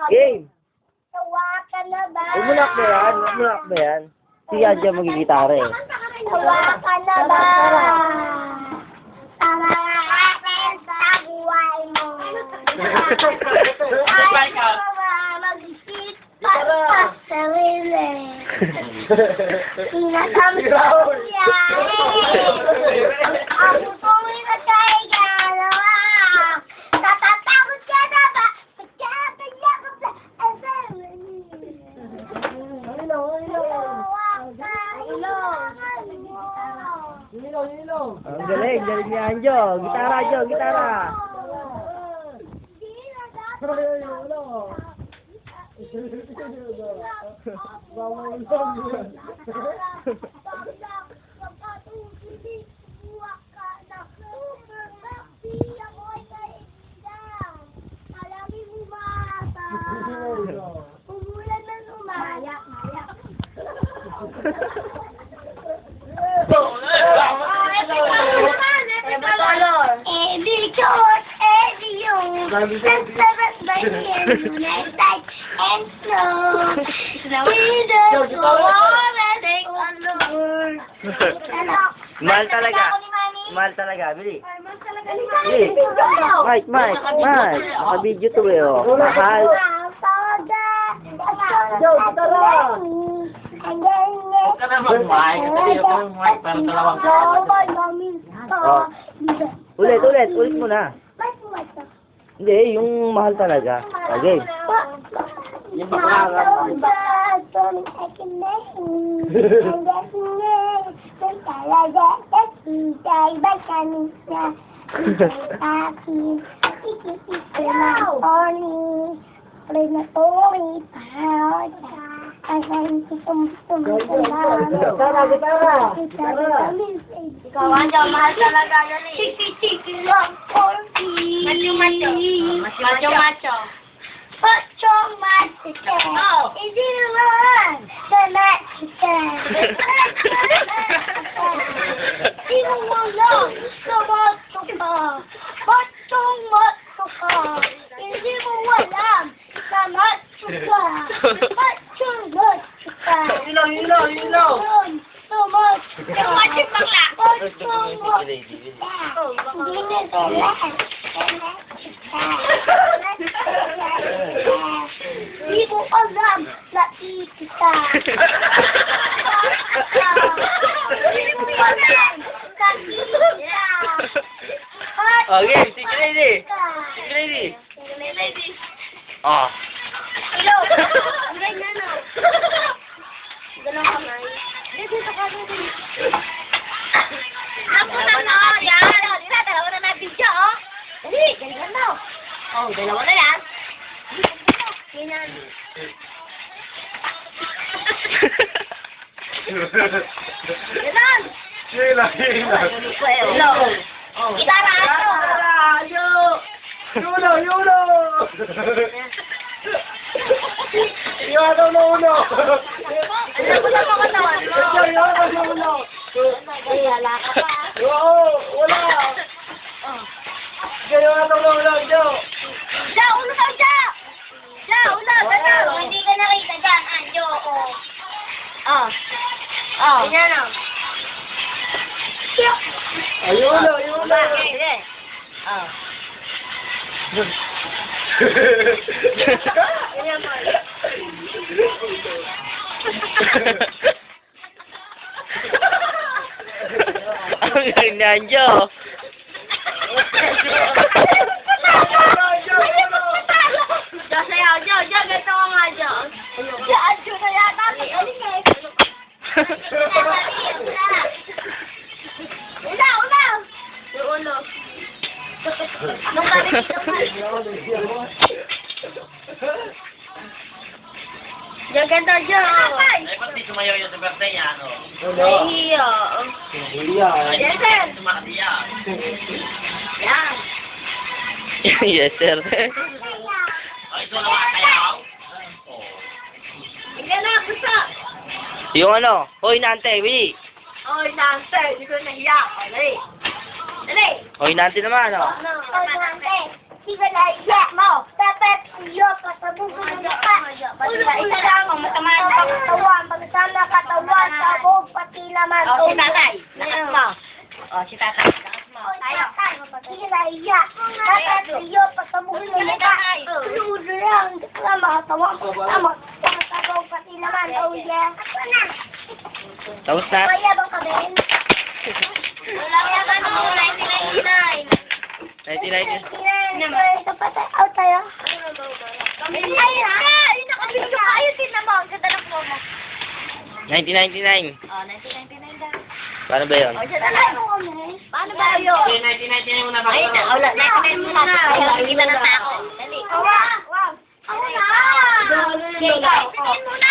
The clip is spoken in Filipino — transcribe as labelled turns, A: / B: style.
A: Game!
B: Sawa ka na ba?
A: Umunak ba yan? Umunak ba yan? Si Adja magigitara eh.
B: Sawa ka na ba? Tama akin sa buhay mo. Ay, mag-isip pa sa sarili. Sinasampo yan. Ako kung inatay ka na ba? Natatakot ka na ba? Pagkakaya ko sa
A: Ang galing ni Anjo. Gitara, Anjo, gitara.
B: Umulan na umaya. Because you and seven by united and slow. We don't go already alone.
A: Mahal talaga. Mahal talaga, Bili.
B: Bili.
A: Mike. Naka-video to eh, oh. Mahal.
B: Huwag
C: ka na mag-mic. Kasi yung mic para dalawang
A: Oh. Ulit mo na. Hindi, yung mahal talaga. Okay.
C: Yung bakla.
B: Ikaw, Anjo, mahal talaga yan eh. Chiki lang for me. Macho. Oh. Hindi naman. The Mexican. Sino mo lang sa macho ka? Macho ka. Hindi mo alam sa macho ka. Macho ka.
C: Hilo.
B: Yung macho bakla. Hindi na sila. Hindi mo alam na ikita. Hindi mo alam na ikita.
A: Okay, sige lady. Ah.
B: Hello. Ganyan na. Dalawang kamay. Dito ka. Ako na no. Yan. Dalawa na video, oh. Dali, ganyan na. Oh, dalawa na yan. Ganyan. Ganyan.
C: Hila.
B: Hello. Gitara.
C: Yulo. Iwanan mo ulo.
B: Alam mo na mga katawan mo.
C: Iwanan mo ulo.
B: Wala ka pa.
C: Oo, wala. Iwanan mo ulo, Jo.
B: Ja, ulo ka, Ja. Ja, ulo, dalaw. Hindi ka nakita dyan, Anjo. Ganyan o.
C: Ayulo.
B: Sige. Ganyan mo.
A: Ang galing ni Anjo.
B: Jo, ganito ka nga, Jo. Jo, Anjo na yata. Ulaw. Yung ulo. Nung kami dito nga. Ganito, Jo.
C: Ay, ba't di sumayaw yung sa birthday niya, ano?
B: Nahihiyo. Yes, sir.
C: Sumakati yan.
B: Yan.
A: Yes, sir.
C: Oh, ito na makasayaw.
B: Hindi na, gusto.
A: Yung ano, hoy nante, Willie.
B: Oy, nante, hindi ko nahiya. O, dali.
A: Hoy nante naman, oh.
B: Nante, hindi ko nahiya mo. Dapat iyo, patabog ko Isa lang, masama ang katawan. Pagkasama katawan, sabog, pati laman.
C: Oh, si tatay. Lakas mo.
B: Oh, si tatay. Lakas mo. Tayo. Hinaya. Tatay, iyo, pasabuhin mo na ka. Ulo lang. Kasama katawan. Kasama sabog, pati laman. Oh, yeah.
A: Tapos na.
B: Kaya bang kabin? Wala ka ba no? 1999.
A: 1990.
B: Ito pa tayo. Out tayo. Ay, yun nakabili ka. Ayusin na mo. Ang ganda ng promo.
A: 1999.
B: Oh, 1999 daw.
A: Paano ba yun?
B: Oh, siya na lang kami. Paano ba yun?
C: Okay, 1999 muna ba?
B: Ay, wala. 1999 muna. Nakikita na ako. Dali. Wow. Wow. Ako na. Sige, ikaw. 1999 muna.